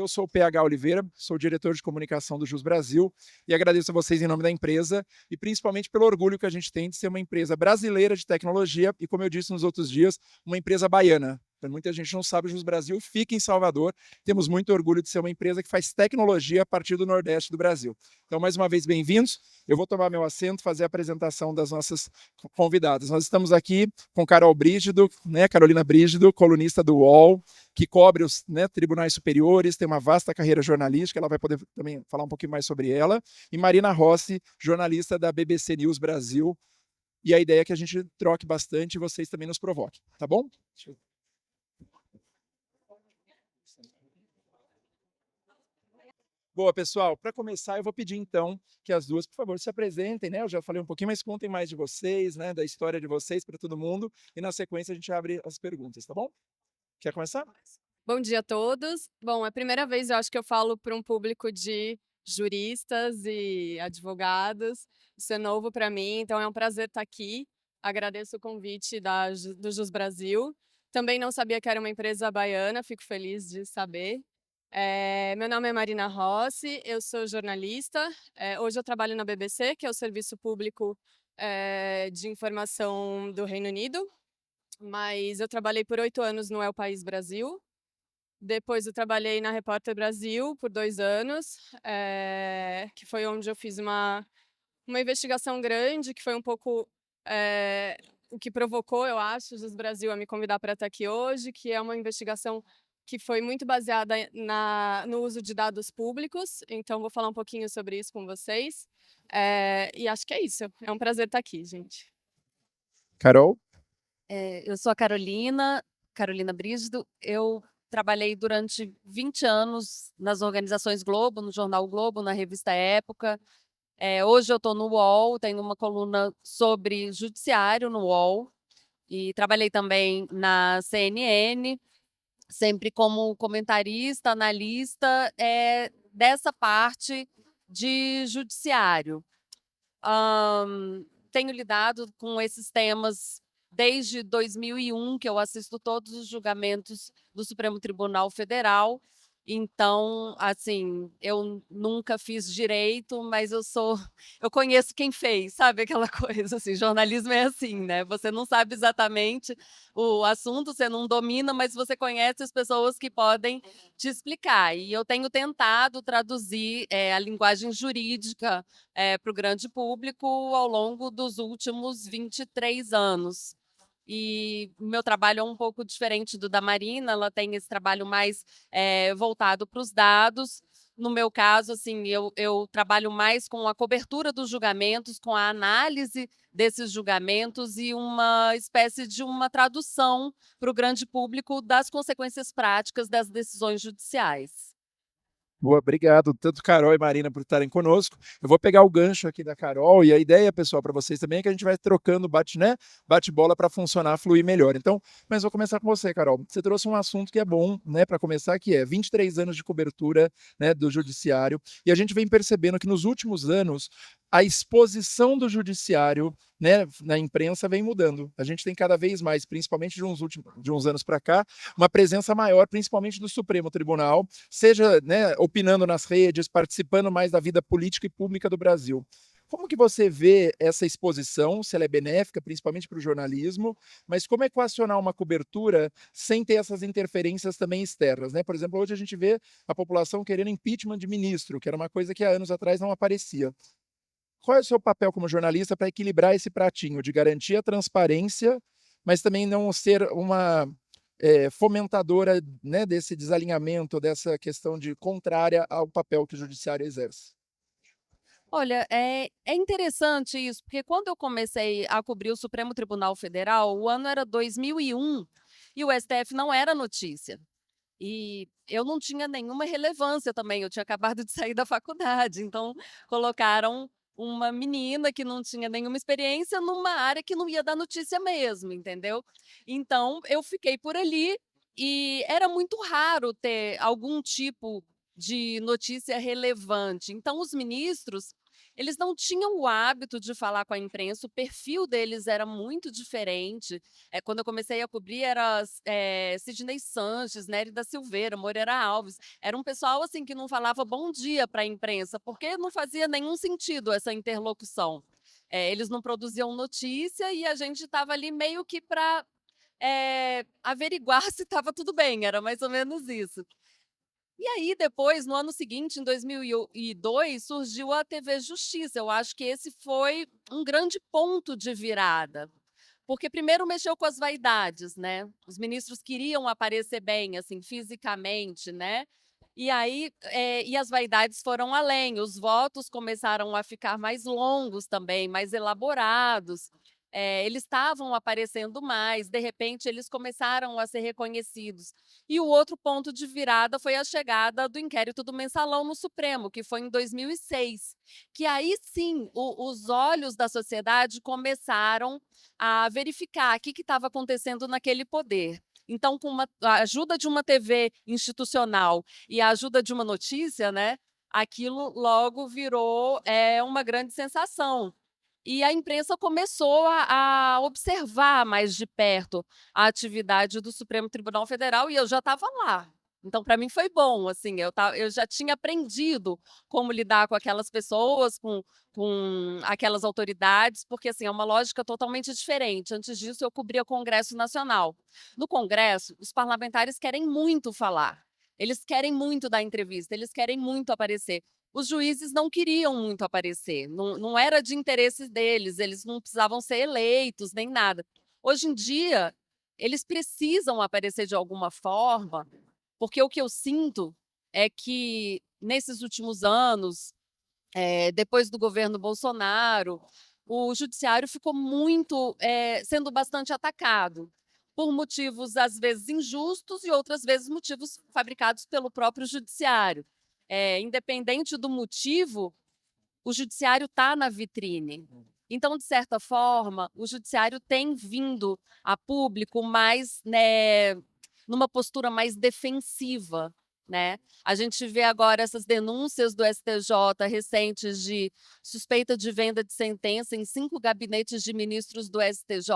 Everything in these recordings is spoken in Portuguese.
Eu sou o PH Oliveira, sou diretor de comunicação do Jus Brasil e agradeço a vocês em nome da empresa e principalmente pelo orgulho que a gente tem de ser uma empresa brasileira de tecnologia e, como eu disse nos outros dias, uma empresa baiana. Muita gente não sabe, o Jus Brasil fica em Salvador. Temos muito orgulho de ser uma empresa que faz tecnologia a partir do Nordeste do Brasil. Então, mais uma vez, bem-vindos. Eu vou tomar meu assento, fazer a apresentação das nossas convidadas. Nós estamos aqui com Carol Brígido, né, Carolina Brígido, colunista do UOL, que cobre os, né, tribunais superiores, tem uma vasta carreira jornalística, ela vai poder também falar um pouquinho mais sobre ela. E Marina Rossi, jornalista da BBC News Brasil. E a ideia é que a gente troque bastante e vocês também nos provoquem, tá bom? Boa, pessoal. Para começar, eu vou pedir então que as duas, por favor, se apresentem, né? Eu já falei um pouquinho, mas contem mais de vocês, né? Da história de vocês para todo mundo. E na sequência a gente abre as perguntas, tá bom? Quer começar? Bom dia a todos. Bom, é a primeira vez eu acho que eu falo para um público de juristas e advogados. Isso é novo para mim, então é um prazer estar aqui. Agradeço o convite do Jus Brasil. Também não sabia que era uma empresa baiana, fico feliz de saber. Meu nome é Marina Rossi, eu sou jornalista. Hoje eu trabalho na BBC, que é o Serviço Público de Informação do Reino Unido, mas eu trabalhei por 8 anos no El País Brasil. Depois eu trabalhei na Repórter Brasil por 2 anos, que foi onde eu fiz uma investigação grande, que foi um pouco o que provocou, eu acho, o Jus Brasil a me convidar para estar aqui hoje, que é uma investigação que foi muito baseada no uso de dados públicos. Então, vou falar um pouquinho sobre isso com vocês. E acho que é isso. É um prazer estar aqui, gente. Carol? Eu sou a Carolina Brígido. Eu trabalhei durante 20 anos nas organizações Globo, no jornal Globo, na revista Época. Hoje eu estou no UOL, tenho uma coluna sobre judiciário no UOL. E trabalhei também na CNN, sempre como comentarista, analista, dessa parte de judiciário. Tenho lidado com esses temas desde 2001, que eu assisto todos os julgamentos do Supremo Tribunal Federal. Então, assim, eu nunca fiz direito, mas eu conheço quem fez, sabe aquela coisa assim, jornalismo é assim, né? Você não sabe exatamente o assunto, você não domina, mas você conhece as pessoas que podem te explicar. E eu tenho tentado traduzir a linguagem jurídica para o grande público ao longo dos últimos 23 anos. E o meu trabalho é um pouco diferente do da Marina, ela tem esse trabalho mais voltado para os dados. No meu caso, assim, eu trabalho mais com a cobertura dos julgamentos, com a análise desses julgamentos e uma espécie de uma tradução para o grande público das consequências práticas das decisões judiciais. Boa, obrigado, tanto Carol e Marina, por estarem conosco. Eu vou pegar o gancho aqui da Carol e a ideia, pessoal, para vocês também é que a gente vai trocando bate-bola para funcionar, fluir melhor. Então, mas vou começar com você, Carol. Você trouxe um assunto que é bom, né, para começar, que é 23 anos de cobertura, né, do judiciário, e a gente vem percebendo que nos últimos anos a exposição do judiciário, né, na imprensa vem mudando. A gente tem cada vez mais, principalmente de uns anos para cá, uma presença maior, principalmente do Supremo Tribunal, seja, né, opinando nas redes, participando mais da vida política e pública do Brasil. Como que você vê essa exposição, se ela é benéfica, principalmente para o jornalismo, mas como equacionar uma cobertura sem ter essas interferências também externas, né? Por exemplo, hoje a gente vê a população querendo impeachment de ministro, que era uma coisa que há anos atrás não aparecia. Qual é o seu papel como jornalista para equilibrar esse pratinho de garantir a transparência, mas também não ser uma fomentadora, né, desse desalinhamento, dessa questão de contrária ao papel que o judiciário exerce? Olha, é interessante isso, porque quando eu comecei a cobrir o Supremo Tribunal Federal, o ano era 2001 e o STF não era notícia. E eu não tinha nenhuma relevância também, eu tinha acabado de sair da faculdade, então colocaram uma menina que não tinha nenhuma experiência numa área que não ia dar notícia mesmo, entendeu? Então eu fiquei por ali e era muito raro ter algum tipo de notícia relevante. Então os ministros eles não tinham o hábito de falar com a imprensa, o perfil deles era muito diferente. Quando eu comecei a cobrir, era Sidney Sanches, Nery da Silveira, Moreira Alves. Era um pessoal assim que não falava bom dia para a imprensa, porque não fazia nenhum sentido essa interlocução. Eles não produziam notícia e a gente estava ali meio que para averiguar se estava tudo bem, era mais ou menos isso. E aí depois, no ano seguinte, em 2002, surgiu a TV Justiça. Eu acho que esse foi um grande ponto de virada, porque primeiro mexeu com as vaidades, né? Os ministros queriam aparecer bem, assim, fisicamente, né? E aí, e as vaidades foram além, os votos começaram a ficar mais longos também, mais elaborados. Eles estavam aparecendo mais, de repente eles começaram a ser reconhecidos. E o outro ponto de virada foi a chegada do inquérito do Mensalão no Supremo, que foi em 2006, que aí sim os olhos da sociedade começaram a verificar o que estava acontecendo naquele poder. Então, com a ajuda de uma TV institucional e a ajuda de uma notícia, né, aquilo logo virou uma grande sensação. E a imprensa começou a observar mais de perto a atividade do Supremo Tribunal Federal e eu já estava lá. Então, para mim foi bom, assim, eu já tinha aprendido como lidar com aquelas pessoas, com aquelas autoridades, porque assim, é uma lógica totalmente diferente. Antes disso, eu cobria Congresso Nacional. No Congresso, os parlamentares querem muito falar, eles querem muito dar entrevista, eles querem muito aparecer. Os juízes não queriam muito aparecer, não era de interesse deles, eles não precisavam ser eleitos nem nada. Hoje em dia, eles precisam aparecer de alguma forma, porque o que eu sinto é que nesses últimos anos, depois do governo Bolsonaro, o judiciário ficou muito, sendo bastante atacado, por motivos às vezes injustos e outras vezes motivos fabricados pelo próprio judiciário. Independente do motivo, o judiciário está na vitrine. Então, de certa forma, o judiciário tem vindo a público mais, né, numa postura mais defensiva, né? A gente vê agora essas denúncias do STJ recentes de suspeita de venda de sentença em 5 gabinetes de ministros do STJ.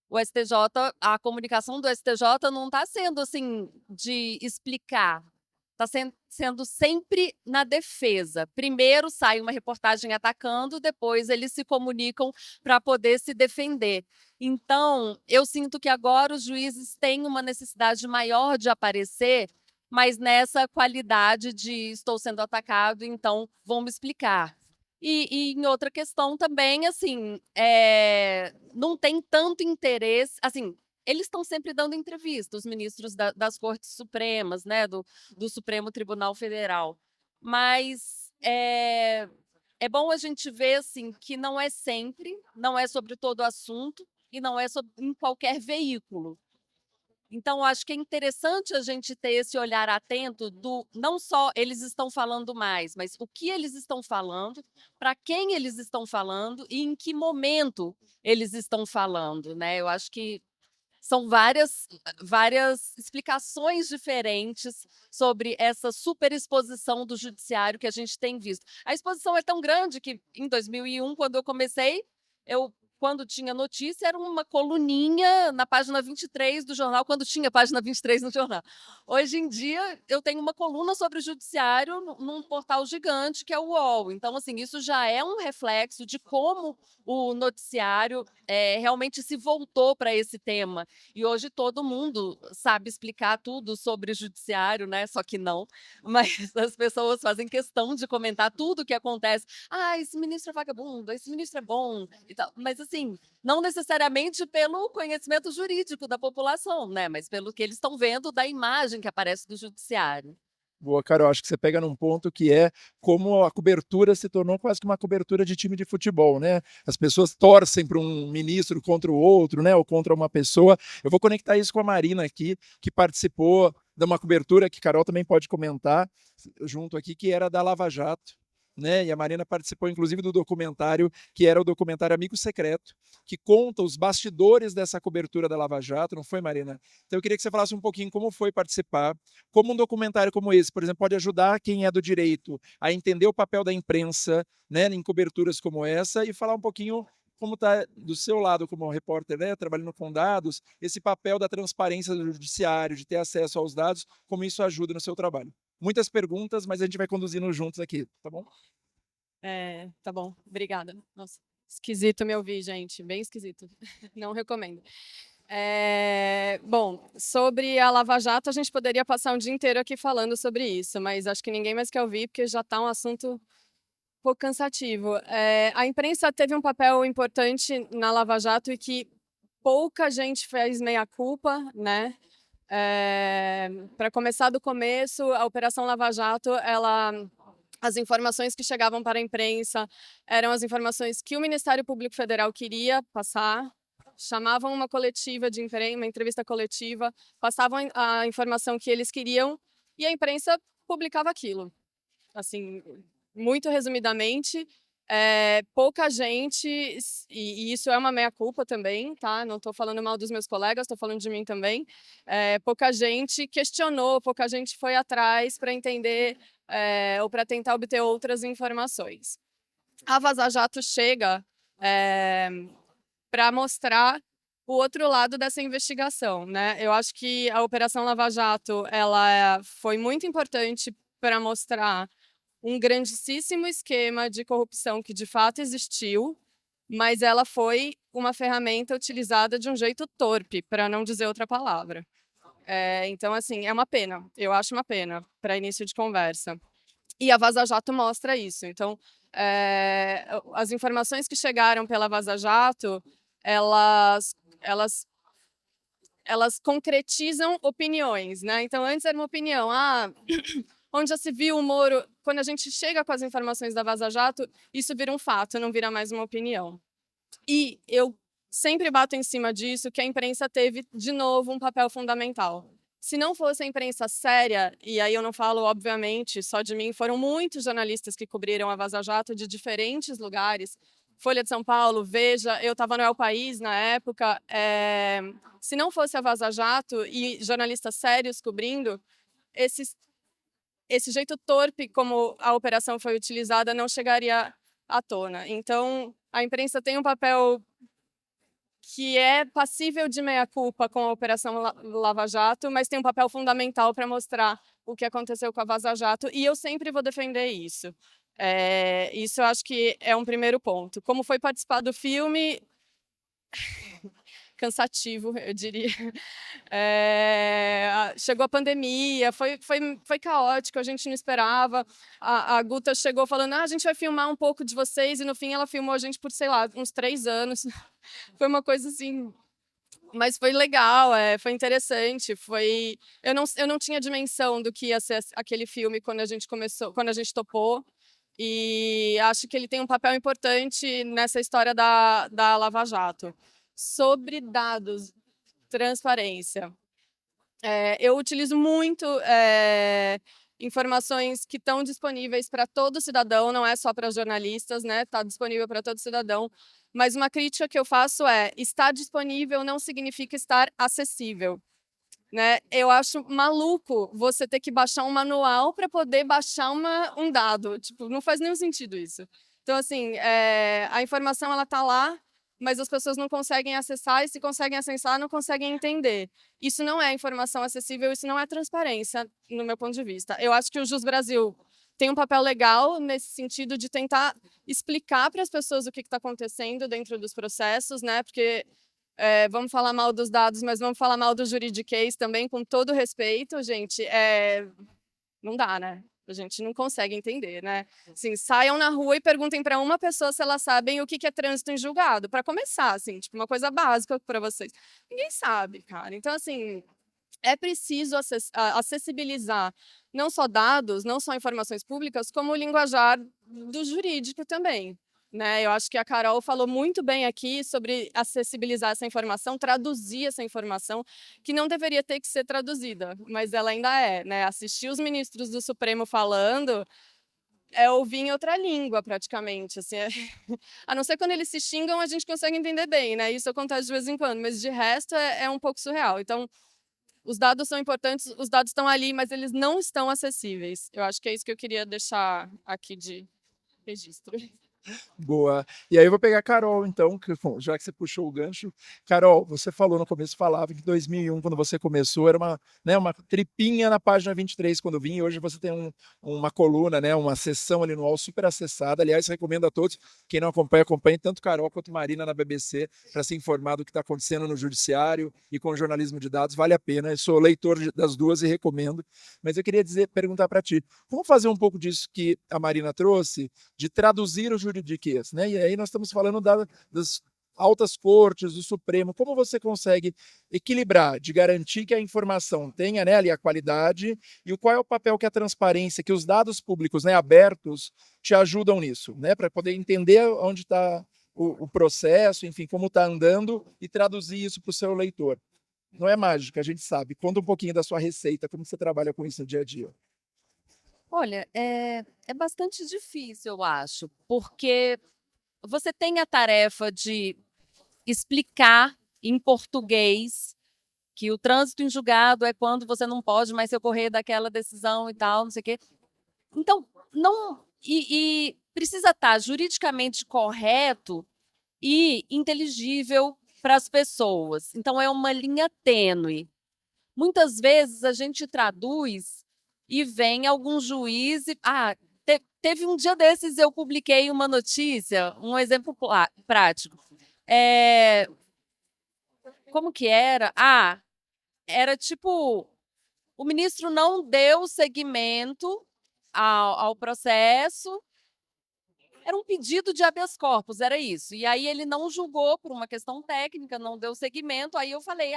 O STJ, a comunicação do STJ não está sendo assim de explicar, está sendo sempre na defesa. Primeiro sai uma reportagem atacando, depois eles se comunicam para poder se defender. Então, eu sinto que agora os juízes têm uma necessidade maior de aparecer, mas nessa qualidade de estou sendo atacado, então vão me explicar. E em outra questão também, assim, não tem tanto interesse, assim, eles estão sempre dando entrevista, os ministros das Cortes Supremas, né, do Supremo Tribunal Federal, mas é bom a gente ver, assim, que não é sempre, não é sobre todo o assunto e não é em qualquer veículo. Então, acho que é interessante a gente ter esse olhar atento do não só eles estão falando mais, mas o que eles estão falando, para quem eles estão falando e em que momento eles estão falando, né? Eu acho que são várias explicações diferentes sobre essa superexposição do judiciário que a gente tem visto. A exposição é tão grande que, em 2001, quando eu comecei, quando tinha notícia, era uma coluninha na página 23 do jornal, quando tinha página 23 no jornal. Hoje em dia, eu tenho uma coluna sobre o judiciário num portal gigante, que é o UOL. Então, assim, isso já é um reflexo de como o noticiário realmente se voltou para esse tema. E hoje todo mundo sabe explicar tudo sobre o judiciário, né? Só que não. Mas as pessoas fazem questão de comentar tudo o que acontece. Ah, esse ministro é vagabundo, esse ministro é bom e tal. Mas assim, não necessariamente pelo conhecimento jurídico da população, né? Mas pelo que eles estão vendo da imagem que aparece do judiciário. Boa, Carol, acho que você pega num ponto que é como a cobertura se tornou quase que uma cobertura de time de futebol, né? As pessoas torcem para um ministro contra o outro, né? Ou contra uma pessoa. Eu vou conectar isso com a Marina aqui, que participou de uma cobertura que Carol também pode comentar junto aqui, que era da Lava Jato, né? E a Marina participou, inclusive, do documentário, que era o documentário Amigo Secreto, que conta os bastidores dessa cobertura da Lava Jato, não foi, Marina? Então eu queria que você falasse um pouquinho como foi participar, como um documentário como esse, por exemplo, pode ajudar quem é do direito a entender o papel da imprensa, né, em coberturas como essa, e falar um pouquinho como está do seu lado como repórter, né, trabalhando com dados, esse papel da transparência do judiciário, de ter acesso aos dados, como isso ajuda no seu trabalho. Muitas perguntas, mas a gente vai conduzindo juntos aqui, tá bom? Tá bom, obrigada. Nossa, esquisito me ouvir, gente, bem esquisito. Não recomendo. Bom, sobre a Lava Jato, a gente poderia passar um dia inteiro aqui falando sobre isso, mas acho que ninguém mais quer ouvir, porque já está um assunto um pouco cansativo. A imprensa teve um papel importante na Lava Jato e que pouca gente fez meia-culpa, né? Para começar do começo, a Operação Lava Jato, as informações que chegavam para a imprensa eram as informações que o Ministério Público Federal queria passar, chamavam uma coletiva de imprensa, uma entrevista coletiva, passavam a informação que eles queriam e a imprensa publicava aquilo. Assim, muito resumidamente, pouca gente, e isso é uma meia-culpa também, tá? Não estou falando mal dos meus colegas, estou falando de mim também. Pouca gente questionou, pouca gente foi atrás para entender ou para tentar obter outras informações. A Vaza Jato chega para mostrar o outro lado dessa investigação, né? Eu acho que a Operação Lava Jato ela foi muito importante para mostrar um grandíssimo esquema de corrupção que de fato existiu, mas ela foi uma ferramenta utilizada de um jeito torpe, para não dizer outra palavra. Então, assim, é uma pena, eu acho uma pena, para início de conversa. E a Vaza Jato mostra isso. Então, as informações que chegaram pela Vaza Jato, elas concretizam opiniões, né? Então, antes era uma opinião, onde já se viu o Moro, quando a gente chega com as informações da Vaza Jato, isso vira um fato, não vira mais uma opinião. E eu sempre bato em cima disso, que a imprensa teve, de novo, um papel fundamental. Se não fosse a imprensa séria, e aí eu não falo, obviamente, só de mim, foram muitos jornalistas que cobriram a Vaza Jato de diferentes lugares, Folha de São Paulo, Veja, eu estava no El País na época, se não fosse a Vaza Jato e jornalistas sérios cobrindo, esse jeito torpe como a operação foi utilizada não chegaria à tona. Então, a imprensa tem um papel que é passível de meia-culpa com a Operação Lava Jato, mas tem um papel fundamental para mostrar o que aconteceu com a Vaza Jato, e eu sempre vou defender isso. Isso eu acho que é um primeiro ponto. Como foi participar do filme, cansativo, eu diria. Chegou a pandemia, foi caótico, a gente não esperava. A Guta chegou falando, a gente vai filmar um pouco de vocês, e no fim ela filmou a gente por, sei lá, uns 3 anos. Foi uma coisa assim, mas foi legal, foi interessante, eu não tinha dimensão do que ia ser aquele filme quando a gente começou, quando a gente topou, e acho que ele tem um papel importante nessa história da Lava Jato. Sobre dados, transparência. Eu utilizo muito informações que estão disponíveis para todo cidadão, não é só para jornalistas, né? Está disponível para todo cidadão. Mas uma crítica que eu faço é: estar disponível não significa estar acessível. Né? Eu acho maluco você ter que baixar um manual para poder baixar um dado. Tipo, não faz nenhum sentido isso. Então, assim, a informação ela está lá, mas as pessoas não conseguem acessar, e se conseguem acessar, não conseguem entender. Isso não é informação acessível, isso não é transparência, no meu ponto de vista. Eu acho que o Jus Brasil tem um papel legal nesse sentido de tentar explicar para as pessoas o que está acontecendo dentro dos processos, né? Porque vamos falar mal dos dados, mas vamos falar mal do juridiquês também, com todo respeito, gente. Não dá, né? A gente não consegue entender, né? Assim, saiam na rua e perguntem para uma pessoa se elas sabem o que é trânsito em julgado, para começar, assim, tipo, uma coisa básica para vocês. Ninguém sabe, cara. Então, assim, é preciso acessibilizar não só dados, não só informações públicas, como o linguajar do jurídico também. Né? Eu acho que a Carol falou muito bem aqui sobre acessibilizar essa informação, traduzir essa informação, que não deveria ter que ser traduzida, mas ela ainda é. Né? Assistir os ministros do Supremo falando, é ouvir em outra língua, praticamente, assim, a não ser quando eles se xingam, a gente consegue entender bem, né, isso acontece de vez em quando, mas de resto é um pouco surreal. Então, os dados são importantes, os dados estão ali, mas eles não estão acessíveis. Eu acho que é isso que eu queria deixar aqui de registro. Boa. E aí eu vou pegar a Carol, então, que, bom, já que você puxou o gancho. Carol, você falou no começo, falava que em 2001, quando você começou, era uma, né, uma tripinha na página 23 quando eu vim. Hoje você tem uma coluna, né, uma sessão ali no UOL super acessada. Aliás, recomendo a todos, quem não acompanha, acompanhe tanto Carol quanto Marina na BBC para se informar do que está acontecendo no judiciário e com o jornalismo de dados. Vale a pena. Eu sou leitor das duas e recomendo. Mas eu queria perguntar para ti, vamos fazer um pouco disso que a Marina trouxe, de traduzir o juridiquês, né? E aí nós estamos falando das altas cortes, do Supremo. Como você consegue equilibrar, de garantir que a informação tenha, né, ali a qualidade, e qual é o papel que a transparência, que os dados públicos, né, abertos te ajudam nisso, né, para poder entender onde está o processo, enfim, como está andando e traduzir isso para o seu leitor. Não é mágica, a gente sabe. Conta um pouquinho da sua receita, como você trabalha com isso no dia a dia. Olha, é bastante difícil, eu acho, porque você tem a tarefa de explicar em português que o trânsito em julgado é quando você não pode mais recorrer daquela decisão e tal, não sei o quê. Então, não. E precisa estar juridicamente correto e inteligível para as pessoas. Então, é uma linha tênue. Muitas vezes a gente traduz e vem algum juiz e. Teve um dia desses, eu publiquei uma notícia, um exemplo prático. Como que era? Era tipo, o ministro não deu seguimento ao processo, era um pedido de habeas corpus, era isso. E aí ele não julgou por uma questão técnica, não deu seguimento, aí eu falei,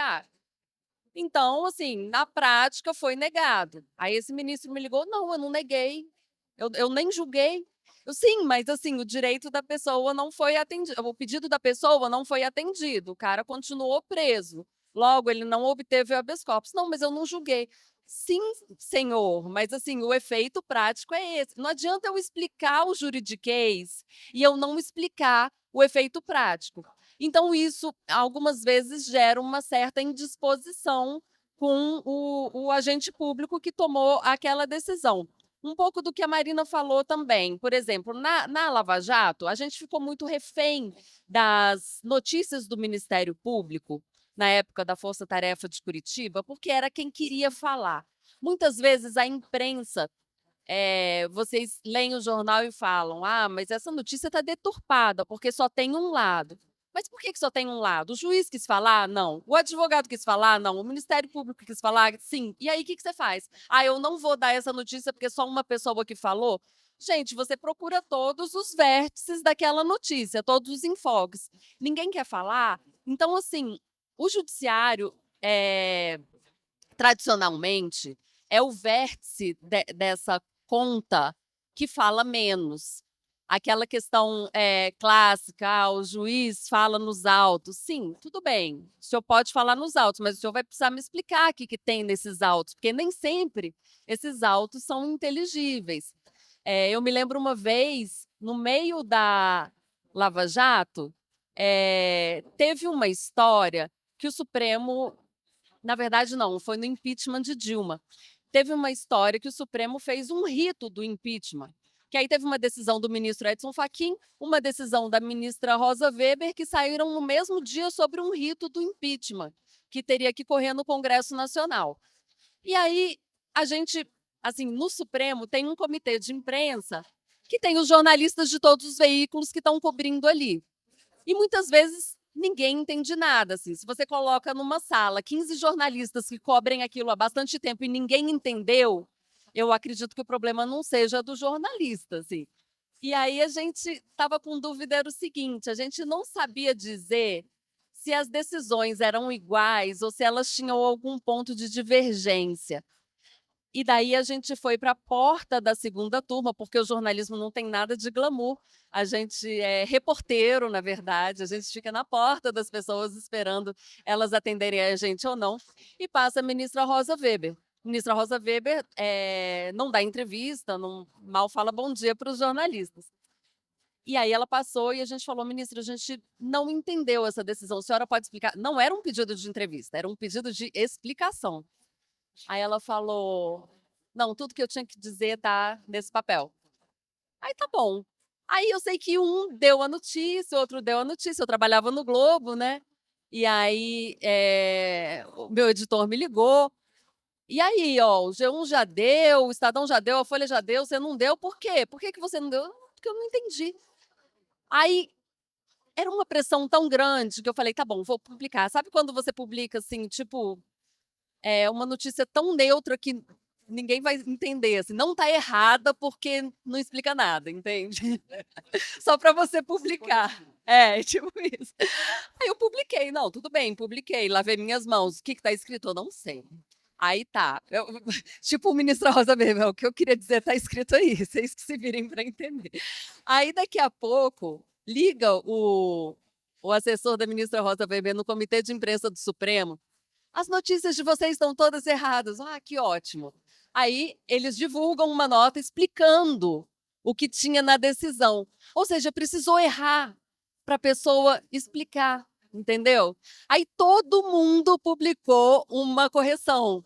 então, assim, na prática foi negado. Aí esse ministro me ligou, não, eu não neguei, eu nem julguei. Sim, mas assim, o direito da pessoa não foi atendido, o pedido da pessoa não foi atendido, o cara continuou preso. Logo, ele não obteve o habeas corpus. Não, mas eu não julguei. Sim, senhor, mas assim, o efeito prático é esse. Não adianta eu explicar o juridiquês e eu não explicar o efeito prático. Então, isso algumas vezes gera uma certa indisposição com o agente público que tomou aquela decisão. Um pouco do que a Marina falou também. Por exemplo, na Lava Jato, a gente ficou muito refém das notícias do Ministério Público, na época da Força Tarefa de Curitiba, porque era quem queria falar. Muitas vezes a imprensa, vocês leem o jornal e falam, mas essa notícia está deturpada, porque só tem um lado. Mas por que só tem um lado? O juiz quis falar? Não. O advogado quis falar? Não. O Ministério Público quis falar? Sim. E aí, o que você faz? Eu não vou dar essa notícia porque só uma pessoa que falou? Gente, você procura todos os vértices daquela notícia, todos os enfoques. Ninguém quer falar? Então, assim, o judiciário, tradicionalmente, é o vértice dessa conta que fala menos. Aquela questão clássica, o juiz fala nos autos. Sim, tudo bem, o senhor pode falar nos autos, mas o senhor vai precisar me explicar o que tem nesses autos, porque nem sempre esses autos são inteligíveis. Eu me lembro uma vez, no meio da Lava Jato, teve uma história que o Supremo, na verdade não, foi no impeachment de Dilma. Teve uma história que o Supremo fez um rito do impeachment, que aí teve uma decisão do ministro Edson Fachin, uma decisão da ministra Rosa Weber, que saíram no mesmo dia sobre um rito do impeachment, que teria que correr no Congresso Nacional. E aí, a gente, assim, no Supremo tem um comitê de imprensa que tem os jornalistas de todos os veículos que estão cobrindo ali. E muitas vezes ninguém entende nada. Assim. Se você coloca numa sala 15 jornalistas que cobrem aquilo há bastante tempo e ninguém entendeu, eu acredito que o problema não seja do jornalista. Assim. E aí a gente estava com dúvida, era o seguinte, a gente não sabia dizer se as decisões eram iguais ou se elas tinham algum ponto de divergência. E daí a gente foi para a porta da segunda turma, porque o jornalismo não tem nada de glamour. A gente é reporteiro, na verdade, a gente fica na porta das pessoas esperando elas atenderem a gente ou não. E passa a ministra Rosa Weber. Ministra Rosa Weber não dá entrevista, mal fala bom dia para os jornalistas. E aí ela passou e a gente falou, ministra, a gente não entendeu essa decisão, a senhora pode explicar? Não era um pedido de entrevista, era um pedido de explicação. Aí ela falou, não, tudo que eu tinha que dizer está nesse papel. Aí tá bom. Aí eu sei que um deu a notícia, outro deu a notícia, eu trabalhava no Globo, né? E aí o meu editor me ligou, e aí, ó, o G1 já deu, o Estadão já deu, a Folha já deu, você não deu, por quê? Por que que você não deu? Porque eu não entendi. Aí era uma pressão tão grande que eu falei, tá bom, vou publicar. Sabe quando você publica assim, tipo, uma notícia tão neutra que ninguém vai entender, assim, não tá errada porque não explica nada, entende? Só para você publicar. Tipo isso. Aí eu publiquei, não, tudo bem, publiquei, lavei minhas mãos. O que que tá escrito? Eu não sei. Aí tá. Tipo o ministro Rosa Weber, o que eu queria dizer tá escrito aí, vocês que se virem para entender. Aí daqui a pouco liga o assessor da ministra Rosa Weber no comitê de imprensa do Supremo. As notícias de vocês estão todas erradas. Ah, que ótimo. Aí eles divulgam uma nota explicando o que tinha na decisão. Ou seja, precisou errar para a pessoa explicar, entendeu? Aí todo mundo publicou uma correção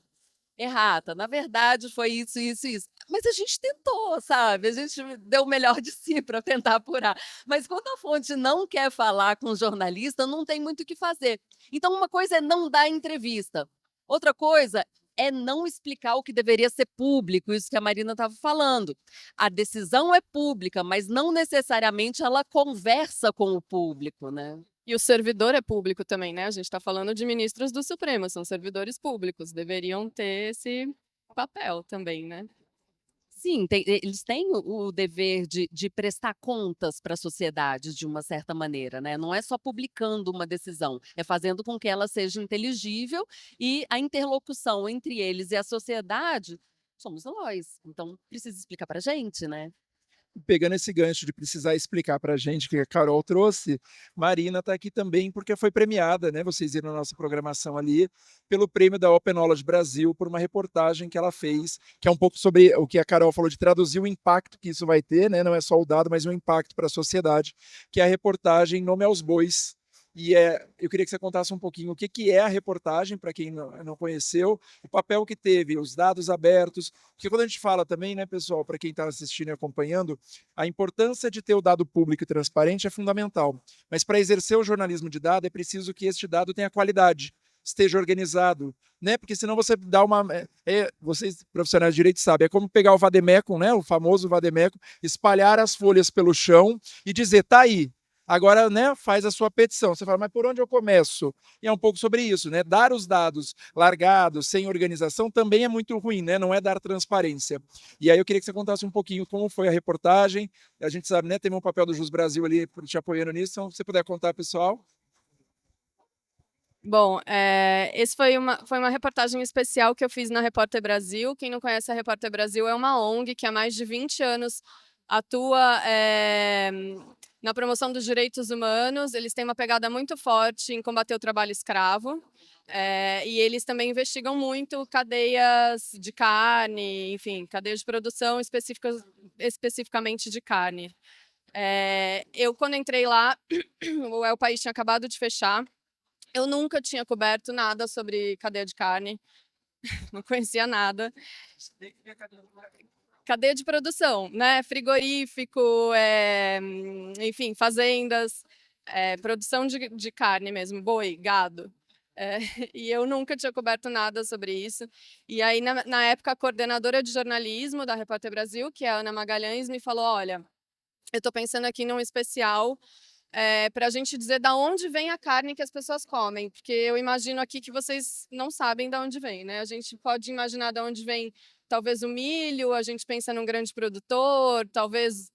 errata. Na verdade, foi isso, isso, isso. Mas a gente tentou, sabe? A gente deu o melhor de si para tentar apurar. Mas quando a fonte não quer falar com o jornalista, não tem muito o que fazer. Então, uma coisa é não dar entrevista. Outra coisa é não explicar o que deveria ser público, isso que a Marina estava falando. A decisão é pública, mas não necessariamente ela conversa com o público, né? E o servidor é público também, né? A gente está falando de ministros do Supremo, são servidores públicos, deveriam ter esse papel também, né? Sim, eles têm o dever de prestar contas para a sociedade de uma certa maneira, né? Não é só publicando uma decisão, é fazendo com que ela seja inteligível e a interlocução entre eles e a sociedade somos nós. Então, precisa explicar para a gente, né? Pegando esse gancho de precisar explicar para a gente que a Carol trouxe, Marina está aqui também porque foi premiada, né? Vocês viram na nossa programação ali, pelo prêmio da Open Knowledge Brasil, por uma reportagem que ela fez, que é um pouco sobre o que a Carol falou, de traduzir o impacto que isso vai ter, né? Não é só o dado, mas o impacto para a sociedade, que é a reportagem Nome aos Bois. E eu queria que você contasse um pouquinho o que, que é a reportagem, para quem não conheceu, o papel que teve, os dados abertos, porque quando a gente fala também, né, pessoal, para quem está assistindo e acompanhando, a importância de ter o dado público e transparente é fundamental. Mas para exercer o jornalismo de dado, é preciso que este dado tenha qualidade, esteja organizado, né? Porque senão você dá uma. Vocês, profissionais de direito, sabem, é como pegar o vademecum, né? O famoso vademecum, espalhar as folhas pelo chão e dizer, tá aí. Agora, né, faz a sua petição. Você fala, mas por onde eu começo? E é um pouco sobre isso, né? Dar os dados largados, sem organização, também é muito ruim, né? Não é dar transparência. E aí eu queria que você contasse um pouquinho como foi a reportagem. A gente sabe, né? Tem um papel do Jus Brasil ali te apoiando nisso. Então, se você puder contar, pessoal. Bom, esse foi uma reportagem especial que eu fiz na Repórter Brasil. Quem não conhece a Repórter Brasil é uma ONG que há mais de 20 anos atua na promoção dos direitos humanos. Eles têm uma pegada muito forte em combater o trabalho escravo. E eles também investigam muito cadeias de carne, enfim, cadeias de produção especificamente de carne. Eu, quando entrei lá, o país tinha acabado de fechar. Eu nunca tinha coberto nada sobre cadeia de carne, não conhecia nada. Cadeia de produção, né? Frigorífico, enfim, fazendas, produção de carne mesmo, boi, gado. E eu nunca tinha coberto nada sobre isso. E aí, na época, a coordenadora de jornalismo da Repórter Brasil, que é a Ana Magalhães, me falou, olha, eu estou pensando aqui num especial para a gente dizer da onde vem a carne que as pessoas comem, porque eu imagino aqui que vocês não sabem de onde vem, né? A gente pode imaginar de onde vem talvez o milho, a gente pensa num grande produtor, talvez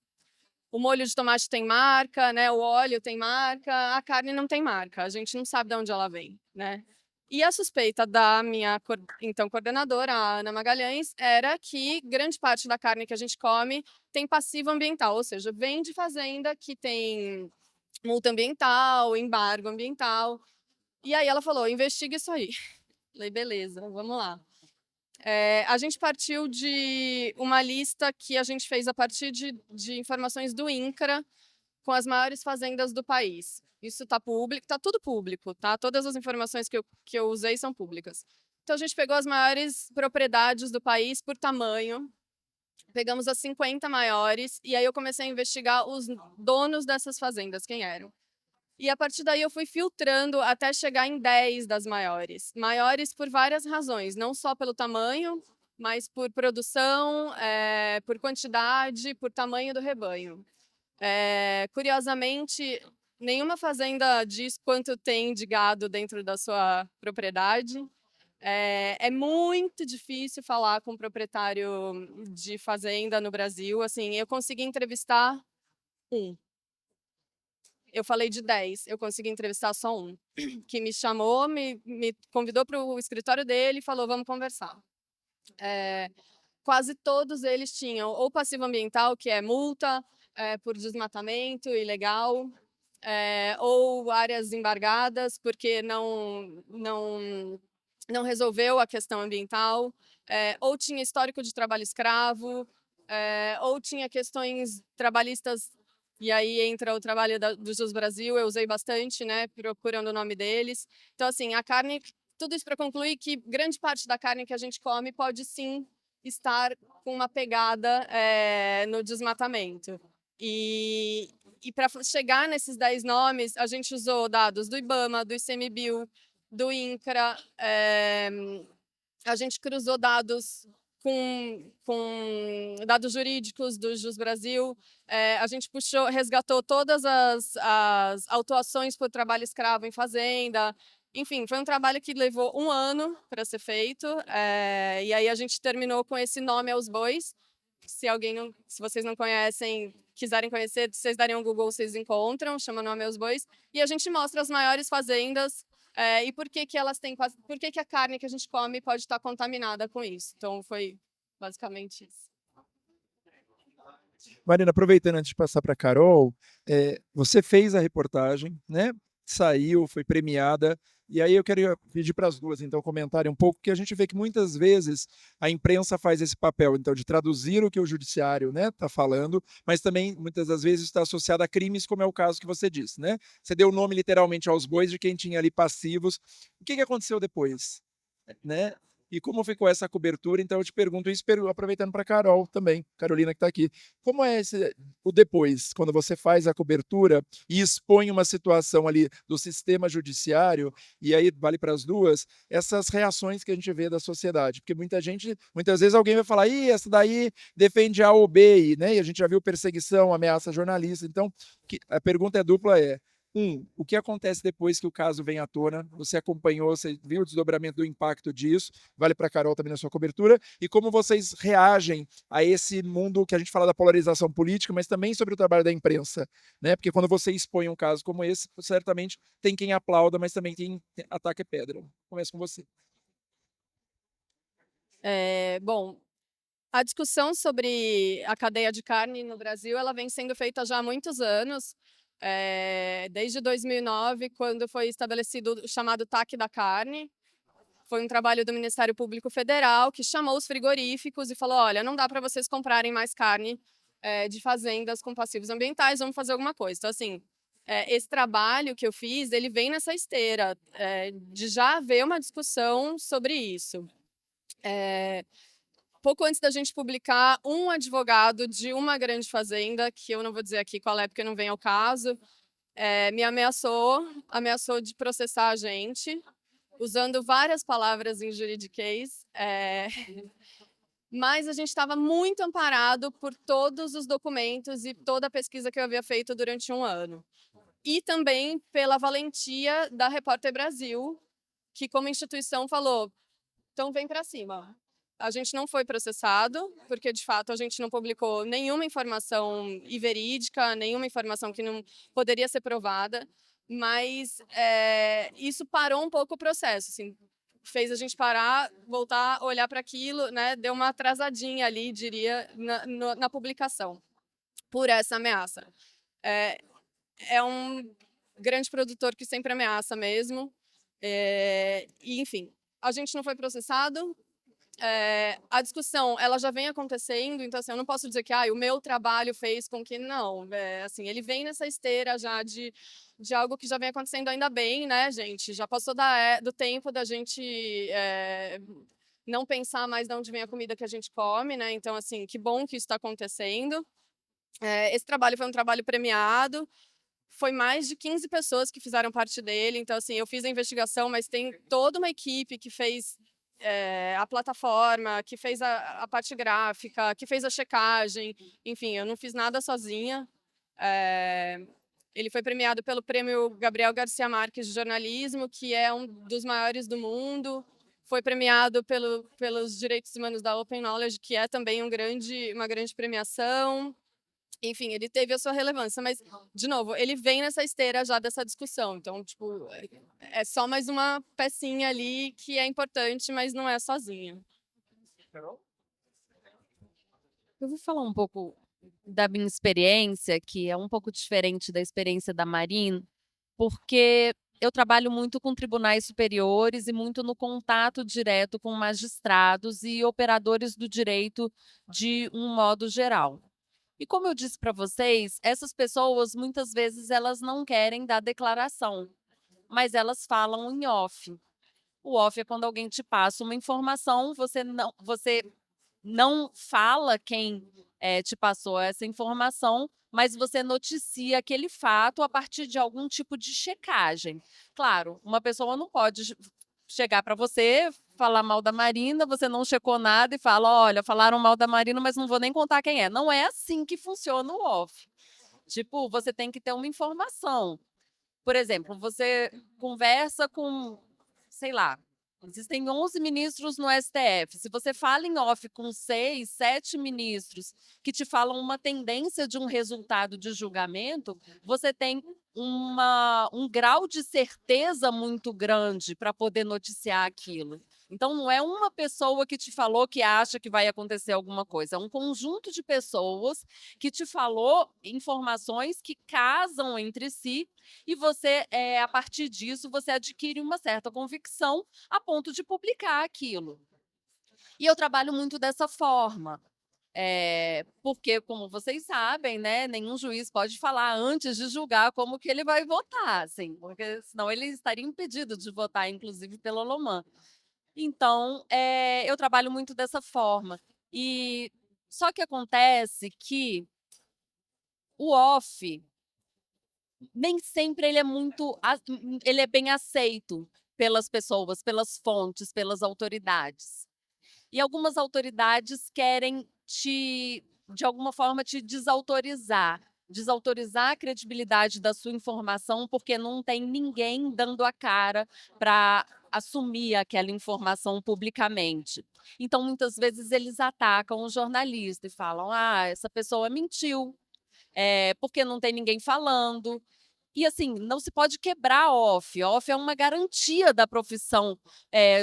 o molho de tomate tem marca, né? O óleo tem marca, a carne não tem marca, a gente não sabe de onde ela vem, né? E a suspeita da minha então coordenadora, a Ana Magalhães, era que grande parte da carne que a gente come tem passivo ambiental, ou seja, vem de fazenda que tem multa ambiental, embargo ambiental. E aí ela falou, investiga isso aí. Falei, beleza, vamos lá. A gente partiu de uma lista que a gente fez a partir de informações do INCRA com as maiores fazendas do país. Isso está público, está tudo público, tá? Todas as informações que eu usei são públicas. Então, a gente pegou as maiores propriedades do país por tamanho, pegamos as 50 maiores, e aí eu comecei a investigar os donos dessas fazendas, quem eram. E a partir daí eu fui filtrando até chegar em 10 das maiores. Maiores por várias razões, não só pelo tamanho, mas por produção, por quantidade, por tamanho do rebanho. Curiosamente, nenhuma fazenda diz quanto tem de gado dentro da sua propriedade. É muito difícil falar com um proprietário de fazenda no Brasil. Assim, eu consegui entrevistar um. Eu falei de 10, eu consegui entrevistar só um, que me chamou, me convidou para o escritório dele e falou, vamos conversar. Quase todos eles tinham ou passivo ambiental, que é multa por desmatamento ilegal, ou áreas embargadas, porque não resolveu a questão ambiental, ou tinha histórico de trabalho escravo, ou tinha questões trabalhistas, e aí entra o trabalho do Jus Brasil, eu usei bastante, né, procurando o nome deles. Então, assim, a carne, tudo isso para concluir que grande parte da carne que a gente come pode sim estar com uma pegada no desmatamento. E para chegar nesses 10 nomes, a gente usou dados do IBAMA, do ICMBio, do INCRA, a gente cruzou dados com dados jurídicos do Jus Brasil, a gente resgatou todas as autuações por trabalho escravo em fazenda. Enfim, foi um trabalho que levou um ano para ser feito, e aí a gente terminou com esse nome aos bois. Se vocês não conhecem, quiserem conhecer, se vocês darem um Google, vocês encontram, chama Nome aos Bois. E a gente mostra as maiores fazendas e por que elas têm por que a carne que a gente come pode estar contaminada com isso. Então, foi basicamente isso. Marina, aproveitando antes de passar para a Carol, você fez a reportagem, né? Saiu, foi premiada, e aí eu queria pedir para as duas, então, comentarem um pouco, porque a gente vê que muitas vezes a imprensa faz esse papel, então, de traduzir o que o judiciário, né, está falando, mas também, muitas das vezes, está associado a crimes, como é o caso que você disse, né? Você deu o nome literalmente aos bois de quem tinha ali passivos. O que aconteceu depois, né? E como ficou essa cobertura? Então eu te pergunto isso, aproveitando para a Carol também, Carolina que está aqui. Como é o depois, quando você faz a cobertura e expõe uma situação ali do sistema judiciário, e aí vale para as duas, essas reações que a gente vê da sociedade? Porque muitas vezes alguém vai falar, essa daí defende A ou B, né? E a gente já viu perseguição, ameaça a jornalista. Então, a pergunta é dupla, o que acontece depois que o caso vem à tona? Você acompanhou, você viu o desdobramento do impacto disso, vale para a Carol também na sua cobertura, e como vocês reagem a esse mundo que a gente fala da polarização política, mas também sobre o trabalho da imprensa, né? Porque quando você expõe um caso como esse, certamente tem quem aplauda, mas também quem ataca pedra. Começo com você. Bom, a discussão sobre a cadeia de carne no Brasil, ela vem sendo feita já há muitos anos, desde 2009, quando foi estabelecido o chamado TAC da carne. Foi um trabalho do Ministério Público Federal que chamou os frigoríficos e falou, olha, não dá para vocês comprarem mais carne de fazendas com passivos ambientais, vamos fazer alguma coisa. Então, assim, esse trabalho que eu fiz, ele vem nessa esteira de já haver uma discussão sobre isso. Pouco antes da gente publicar, um advogado de uma grande fazenda, que eu não vou dizer aqui qual é, porque não vem ao caso, me ameaçou de processar a gente, usando várias palavras em juridiquês, mas a gente estava muito amparado por todos os documentos e toda a pesquisa que eu havia feito durante um ano. E também pela valentia da Repórter Brasil, que como instituição falou, então vem para cima. A gente não foi processado, porque de fato a gente não publicou nenhuma informação verídica, nenhuma informação que não poderia ser provada, mas isso parou um pouco o processo, assim, fez a gente parar, voltar, olhar para aquilo, né? Deu uma atrasadinha ali, diria, na publicação, por essa ameaça. É um grande produtor que sempre ameaça mesmo, e enfim, a gente não foi processado, a discussão ela já vem acontecendo, então assim, eu não posso dizer que o meu trabalho fez com que não, assim, ele vem nessa esteira já de algo que já vem acontecendo ainda bem, né, gente? Já passou do tempo da gente não pensar mais de onde vem a comida que a gente come, né? Então assim, que bom que isso está acontecendo. Esse trabalho foi um trabalho premiado. Foi mais de 15 pessoas que fizeram parte dele. Então, assim, eu fiz a investigação, mas tem toda uma equipe que fez a plataforma, que fez a parte gráfica, que fez a checagem. Enfim, eu não fiz nada sozinha. Ele foi premiado pelo Prêmio Gabriel Garcia Marques de Jornalismo, que é um dos maiores do mundo. Foi premiado pelos Direitos Humanos da Open Knowledge, que é também uma grande premiação. Enfim, ele teve a sua relevância, mas, de novo, ele vem nessa esteira já dessa discussão. Então, tipo, é só mais uma pecinha ali que é importante, mas não é sozinha. Eu vou falar um pouco da minha experiência, que é um pouco diferente da experiência da Marina, porque eu trabalho muito com tribunais superiores e muito no contato direto com magistrados e operadores do direito de um modo geral. E como eu disse para vocês, essas pessoas muitas vezes elas não querem dar declaração, mas elas falam em off. O off é quando alguém te passa uma informação, você não fala quem te passou essa informação, mas você noticia aquele fato a partir de algum tipo de checagem. Claro, uma pessoa não pode chegar para você, falar mal da Marina, você não checou nada e fala: olha, falaram mal da Marina, mas não vou nem contar quem é. Não é assim que funciona o off. Tipo, você tem que ter uma informação. Por exemplo, você conversa com, sei lá, existem 11 ministros no STF. Se você fala em off com 6, 7 ministros que te falam uma tendência de um resultado de julgamento, você tem um grau de certeza muito grande para poder noticiar aquilo. Então, não é uma pessoa que te falou que acha que vai acontecer alguma coisa, é um conjunto de pessoas que te falou informações que casam entre si e você, a partir disso, você adquire uma certa convicção a ponto de publicar aquilo. E eu trabalho muito dessa forma. Porque, como vocês sabem, né, nenhum juiz pode falar antes de julgar como que ele vai votar, assim, porque senão ele estaria impedido de votar, inclusive pela Lomã. Então, eu trabalho muito dessa forma. E só que acontece que o off nem sempre ele é bem aceito pelas pessoas, pelas fontes, pelas autoridades. E algumas autoridades querem de alguma forma, te desautorizar a credibilidade da sua informação, porque não tem ninguém dando a cara para assumir aquela informação publicamente. Então, muitas vezes, eles atacam o jornalista e falam: essa pessoa mentiu, porque não tem ninguém falando. E assim, não se pode quebrar off. Off é uma garantia da profissão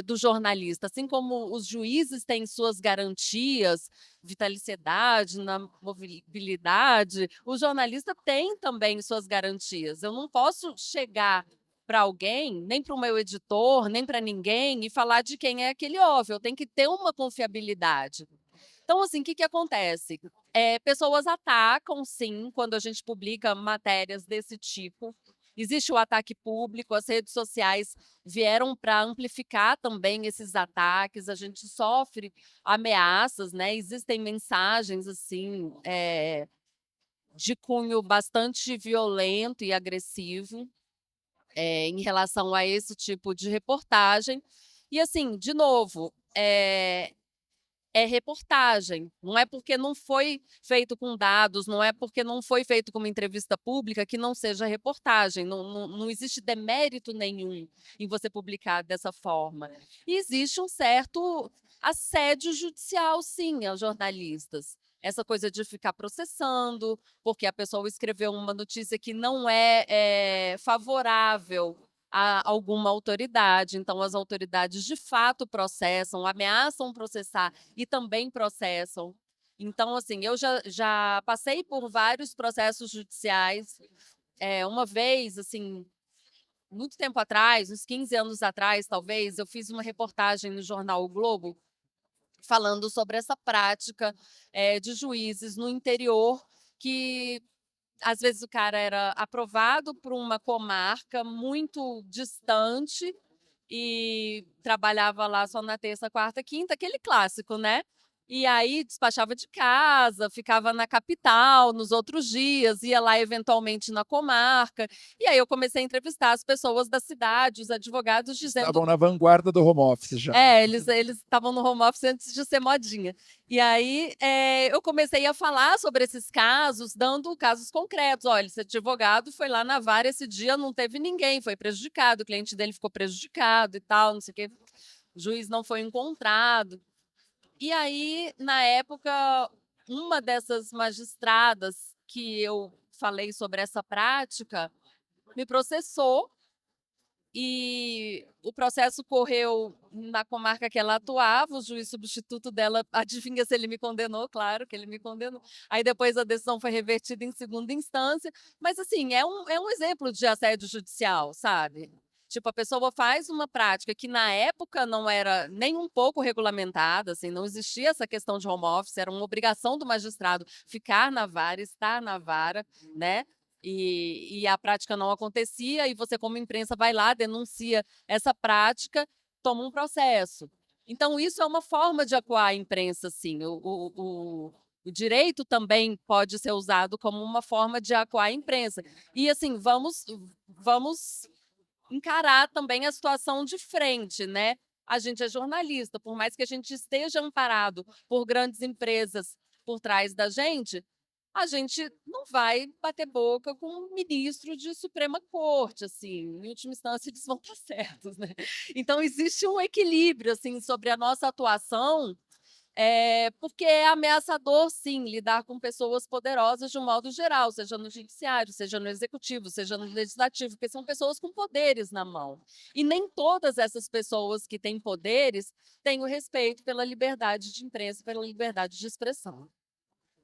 do jornalista. Assim como os juízes têm suas garantias, vitaliciedade, na mobilidade, o jornalista tem também suas garantias. Eu não posso chegar para alguém, nem para o meu editor, nem para ninguém, e falar de quem é aquele off. Eu tenho que ter uma confiabilidade. Então, assim, o que acontece? Pessoas atacam, sim, quando a gente publica matérias desse tipo. Existe o ataque público, as redes sociais vieram para amplificar também esses ataques, a gente sofre ameaças, né? Existem mensagens, assim, de cunho bastante violento e agressivo em relação a esse tipo de reportagem. E, assim, de novo, é reportagem. Não é porque não foi feito com dados, não é porque não foi feito com uma entrevista pública que não seja reportagem. Não existe demérito nenhum em você publicar dessa forma. E existe um certo assédio judicial, sim, aos jornalistas. Essa coisa de ficar processando, porque a pessoa escreveu uma notícia que não é favorável a alguma autoridade. Então, as autoridades de fato processam, ameaçam processar e também processam. Então, assim, eu já passei por vários processos judiciais. Uma vez, assim, muito tempo atrás, uns 15 anos atrás, talvez, eu fiz uma reportagem no jornal O Globo falando sobre essa prática de juízes no interior, que às vezes o cara era aprovado por uma comarca muito distante e trabalhava lá só na terça, quarta, quinta, aquele clássico, né? E aí despachava de casa, ficava na capital nos outros dias, ia lá eventualmente na comarca. E aí eu comecei a entrevistar as pessoas da cidade, os advogados, dizendo Estavam na vanguarda do home office já. eles estavam no home office antes de ser modinha. E aí eu comecei a falar sobre esses casos, dando casos concretos. Olha, esse advogado foi lá na vara esse dia, não teve ninguém, foi prejudicado, o cliente dele ficou prejudicado e tal, não sei o quê. O juiz não foi encontrado. E aí, na época, uma dessas magistradas que eu falei sobre essa prática me processou e o processo correu na comarca que ela atuava, o juiz substituto dela, adivinha se ele me condenou? Claro que ele me condenou. Aí depois a decisão foi revertida em segunda instância, mas assim, é um exemplo de assédio judicial, sabe? Tipo, a pessoa faz uma prática que na época não era nem um pouco regulamentada, assim, não existia essa questão de home office, era uma obrigação do magistrado ficar na vara, estar na vara, né? E a prática não acontecia, e você, como imprensa, vai lá, denuncia essa prática, toma um processo. Então, isso é uma forma de acuar a imprensa, sim. O direito também pode ser usado como uma forma de acuar a imprensa. E, assim, vamos encarar também a situação de frente, né? A gente é jornalista, por mais que a gente esteja amparado por grandes empresas por trás da gente, a gente não vai bater boca com um ministro de Suprema Corte, assim, em última instância eles vão estar certos, né? Então existe um equilíbrio, assim, sobre a nossa atuação, porque é ameaçador, sim, lidar com pessoas poderosas de um modo geral, seja no judiciário, seja no executivo, seja no legislativo, porque são pessoas com poderes na mão. E nem todas essas pessoas que têm poderes têm o respeito pela liberdade de imprensa, pela liberdade de expressão.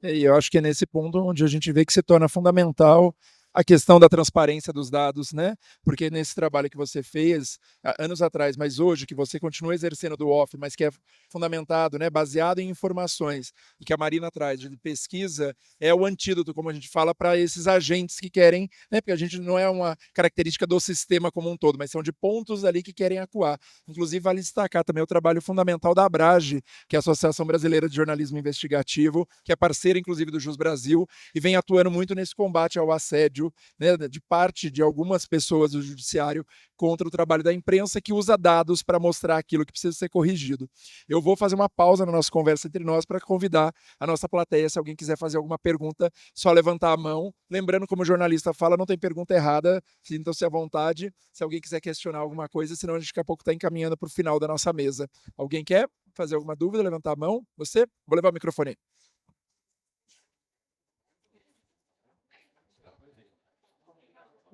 E eu acho que é nesse ponto onde a gente vê que se torna fundamental a questão da transparência dos dados, né? Porque nesse trabalho que você fez anos atrás, mas hoje que você continua exercendo do off, mas que é fundamentado, né, baseado em informações, e que a Marina traz de pesquisa, é o antídoto, como a gente fala, para esses agentes que querem, né? Porque a gente não é uma característica do sistema como um todo, mas são de pontos ali que querem acuar. Inclusive, vale destacar também o trabalho fundamental da Abrage, que é a Associação Brasileira de Jornalismo Investigativo, que é parceira, inclusive, do Jus Brasil, e vem atuando muito nesse combate ao assédio, né, de parte de algumas pessoas do judiciário contra o trabalho da imprensa, que usa dados para mostrar aquilo que precisa ser corrigido. Eu vou fazer uma pausa na nossa conversa entre nós para convidar a nossa plateia, se alguém quiser fazer alguma pergunta, só levantar a mão. Lembrando, como o jornalista fala, não tem pergunta errada, sintam-se à vontade, se alguém quiser questionar alguma coisa, senão a gente daqui a pouco está encaminhando para o final da nossa mesa. Alguém quer fazer alguma dúvida, levantar a mão? Você? Vou levar o microfone aí.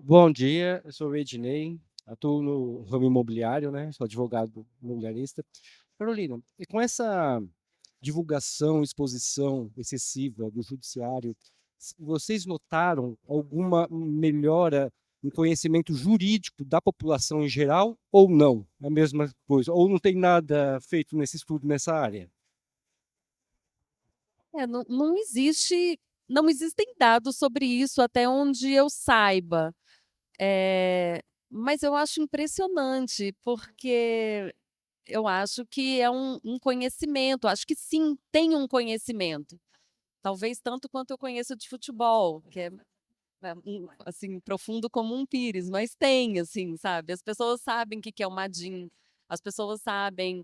Bom dia, eu sou o Ednei, atuo no ramo imobiliário, né? Sou advogado imobiliarista. Carolina, e com essa divulgação, exposição excessiva do judiciário, vocês notaram alguma melhora no conhecimento jurídico da população em geral ou não? É a mesma coisa? Ou não tem nada feito nesse estudo nessa área? Não existem dados sobre isso até onde eu saiba. Mas eu acho impressionante, porque eu acho que é um conhecimento, acho que sim, tem um conhecimento. Talvez tanto quanto eu conheço de futebol, que é assim, profundo como um pires, mas tem, assim, sabe? As pessoas sabem o que que é o Madin, as pessoas sabem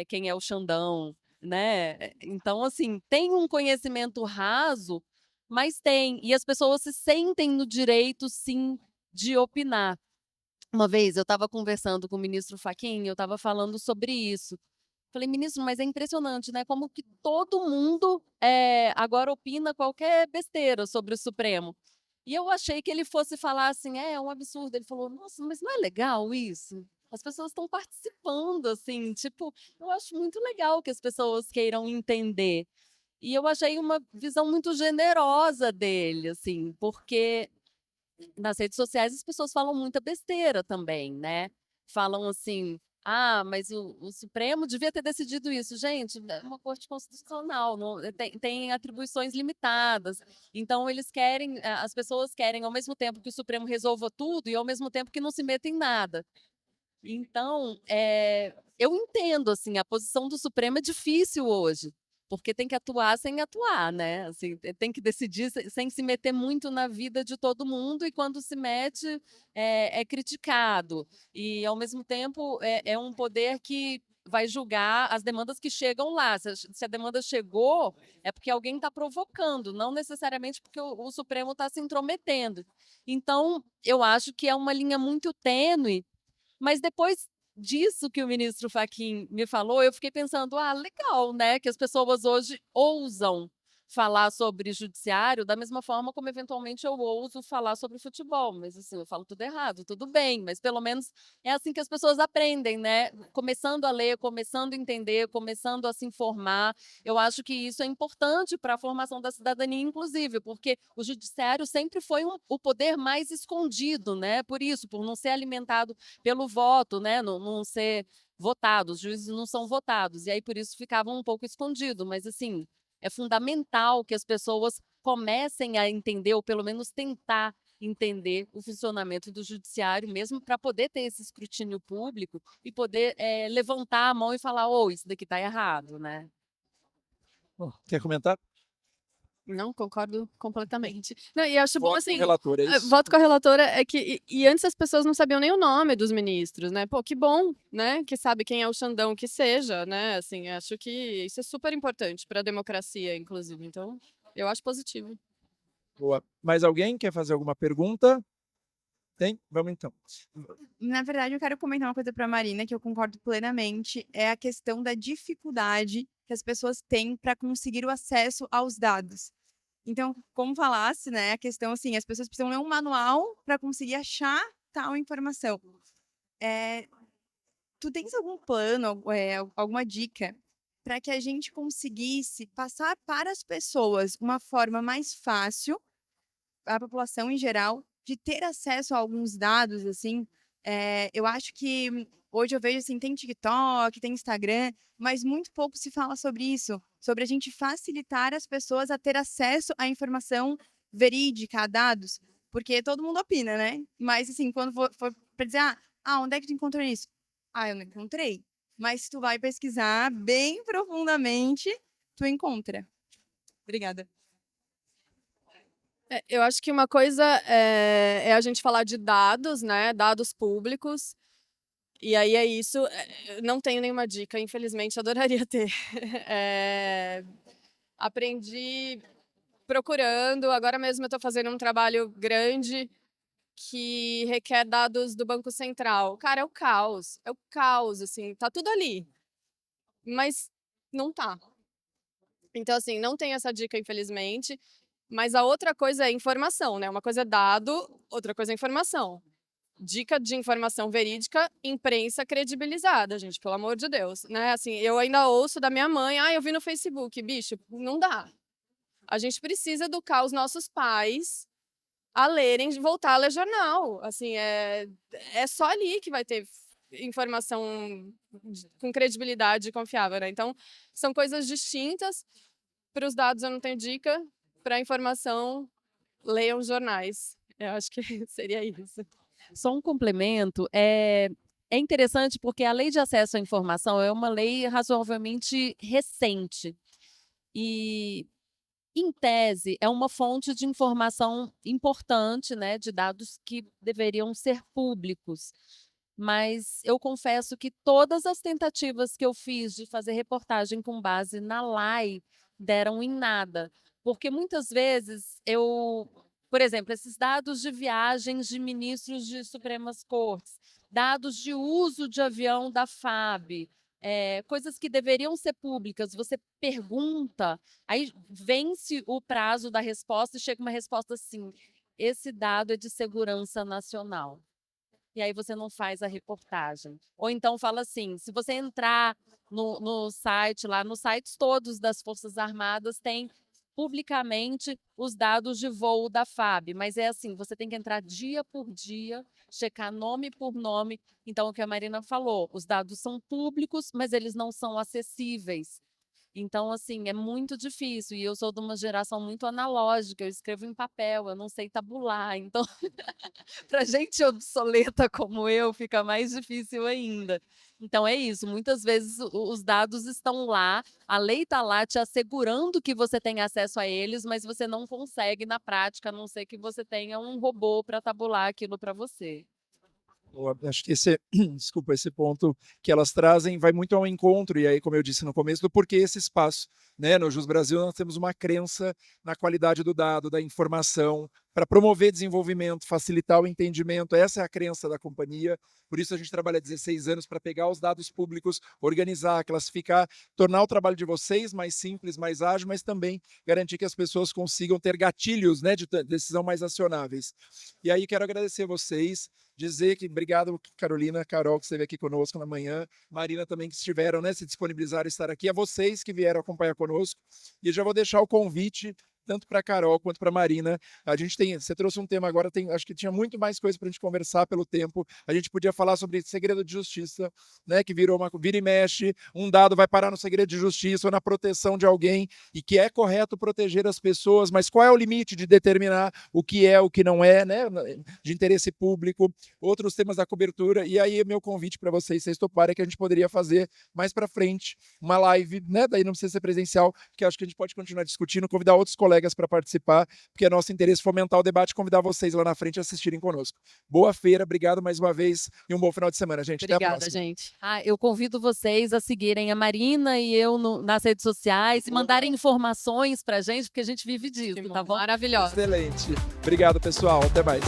quem é o Xandão, né? Então, assim, tem um conhecimento raso, mas tem. E as pessoas se sentem no direito, sim, de opinar. Uma vez eu estava conversando com o ministro Fachin, eu estava falando sobre isso. Falei, ministro, mas é impressionante, né? Como que todo mundo agora opina qualquer besteira sobre o Supremo. E eu achei que ele fosse falar assim, é um absurdo. Ele falou, nossa, mas não é legal isso? As pessoas estão participando, assim, tipo, eu acho muito legal que as pessoas queiram entender. E eu achei uma visão muito generosa dele, assim, porque nas redes sociais as pessoas falam muita besteira também, né? Falam assim, mas o Supremo devia ter decidido isso. Gente, é uma corte constitucional, tem atribuições limitadas. Então, as pessoas querem, ao mesmo tempo que o Supremo resolva tudo e ao mesmo tempo que não se meta em nada. Então, eu entendo, assim, a posição do Supremo é difícil hoje, porque tem que atuar sem atuar, né? Assim, tem que decidir sem se meter muito na vida de todo mundo e quando se mete é criticado. E, ao mesmo tempo, é um poder que vai julgar as demandas que chegam lá. Se a demanda chegou, é porque alguém está provocando, não necessariamente porque o Supremo está se intrometendo. Então, eu acho que é uma linha muito tênue, mas depois disso que o ministro Fachin me falou, eu fiquei pensando, legal, né, que as pessoas hoje ousam falar sobre judiciário da mesma forma como eventualmente eu ouso falar sobre futebol, mas assim, eu falo tudo errado, tudo bem, mas pelo menos é assim que as pessoas aprendem, né? Começando a ler, começando a entender, começando a se informar. Eu acho que isso é importante para a formação da cidadania, inclusive, porque o judiciário sempre foi o poder mais escondido, né? Por isso, por não ser alimentado pelo voto, né? Não ser votado, os juízes não são votados, e aí por isso ficavam um pouco escondido, mas assim, é fundamental que as pessoas comecem a entender, ou pelo menos tentar entender o funcionamento do judiciário, mesmo para poder ter esse escrutínio público e poder levantar a mão e falar, isso daqui está errado, né? Quer comentar? Não, concordo completamente. Não, e acho bom, Voto com assim, o relator, é isso? voto com a relatora é que, e antes as pessoas não sabiam nem o nome dos ministros, né? Pô, que bom, né? Que sabe quem é o Xandão que seja, né? Assim, acho que isso é super importante para a democracia, inclusive. Então, eu acho positivo. Boa. Mais alguém quer fazer alguma pergunta? Tem? Vamos então. Na verdade, eu quero comentar uma coisa para a Marina, que eu concordo plenamente, é a questão da dificuldade que as pessoas têm para conseguir o acesso aos dados. Então, como falasse, né, a questão assim, as pessoas precisam ler um manual para conseguir achar tal informação. Tu tens algum plano, alguma dica para que a gente conseguisse passar para as pessoas uma forma mais fácil, a população em geral, de ter acesso a alguns dados, assim? Eu acho que hoje eu vejo assim, tem TikTok, tem Instagram, mas muito pouco se fala sobre isso, sobre a gente facilitar as pessoas a ter acesso à informação verídica, a dados, porque todo mundo opina, né? Mas assim, quando for para dizer, onde é que tu encontrou isso? Eu não encontrei. Mas se tu vai pesquisar bem profundamente, tu encontra. Obrigada. Eu acho que uma coisa é a gente falar de dados, né? Dados públicos. E aí é isso. Eu não tenho nenhuma dica, infelizmente, adoraria ter. Aprendi procurando. Agora mesmo eu estou fazendo um trabalho grande que requer dados do Banco Central. Cara, é o caos, assim, tá tudo ali, mas não tá. Então, assim, não tem essa dica, infelizmente, mas a outra coisa é informação, né? Uma coisa é dado, outra coisa é informação. Dica de informação verídica, imprensa credibilizada, gente, pelo amor de Deus, né? Assim, eu ainda ouço da minha mãe, eu vi no Facebook, bicho, não dá. A gente precisa educar os nossos pais a lerem, voltar a ler jornal. Assim, é só ali que vai ter informação com credibilidade confiável, né? Então, são coisas distintas. Para os dados eu não tenho dica, para a informação, leiam jornais. Eu acho que seria isso. Só um complemento, é interessante porque a Lei de Acesso à Informação é uma lei razoavelmente recente e, em tese, é uma fonte de informação importante, né, de dados que deveriam ser públicos. Mas eu confesso que todas as tentativas que eu fiz de fazer reportagem com base na lei deram em nada, porque muitas vezes por exemplo, esses dados de viagens de ministros de Supremas Cortes, dados de uso de avião da FAB, coisas que deveriam ser públicas, você pergunta, aí vence o prazo da resposta e chega uma resposta assim: esse dado é de segurança nacional. E aí você não faz a reportagem. Ou então fala assim, se você entrar no site, lá nos sites todos das Forças Armadas, tem publicamente os dados de voo da FAB, mas é assim, você tem que entrar dia por dia, checar nome por nome. Então, o que a Marina falou, os dados são públicos, mas eles não são acessíveis. Então, assim, é muito difícil. E eu sou de uma geração muito analógica, eu escrevo em papel, eu não sei tabular. Então, para gente obsoleta como eu, fica mais difícil ainda. Então, é isso. Muitas vezes os dados estão lá, a lei está lá te assegurando que você tem acesso a eles, mas você não consegue na prática, a não ser que você tenha um robô para tabular aquilo para você. Acho que desculpa, esse ponto que elas trazem vai muito ao encontro, e aí, como eu disse no começo, do porquê esse espaço. Né? No Jus Brasil, nós temos uma crença na qualidade do dado, da informação, para promover desenvolvimento, facilitar o entendimento. Essa é a crença da companhia. Por isso, a gente trabalha há 16 anos para pegar os dados públicos, organizar, classificar, tornar o trabalho de vocês mais simples, mais ágil, mas também garantir que as pessoas consigam ter gatilhos, né, de decisão mais acionáveis. E aí, quero agradecer a vocês. Dizer que obrigado, Carolina, Carol, que esteve aqui conosco na manhã, Marina também, que estiveram, né, se disponibilizaram a estar aqui, a vocês que vieram acompanhar conosco. E já vou deixar o convite tanto para a Carol quanto para a Marina. Você trouxe um tema agora, acho que tinha muito mais coisa para a gente conversar pelo tempo. A gente podia falar sobre segredo de justiça, né, que vira e mexe, um dado vai parar no segredo de justiça ou na proteção de alguém, e que é correto proteger as pessoas, mas qual é o limite de determinar o que é, o que não é, né, de interesse público, outros temas da cobertura. E aí, meu convite para vocês toparem, é que a gente poderia fazer mais para frente uma live, né, daí não precisa ser presencial, que acho que a gente pode continuar discutindo, convidar outros colegas para participar, porque é nosso interesse fomentar o debate e convidar vocês lá na frente a assistirem conosco. Boa feira, obrigado mais uma vez e um bom final de semana, gente. Obrigada, até a próxima. gente. Eu convido vocês a seguirem a Marina e eu nas redes sociais e mandarem informações para a gente, porque a gente vive disso, tá bom? Maravilhosa. Excelente. Obrigado, pessoal. Até mais.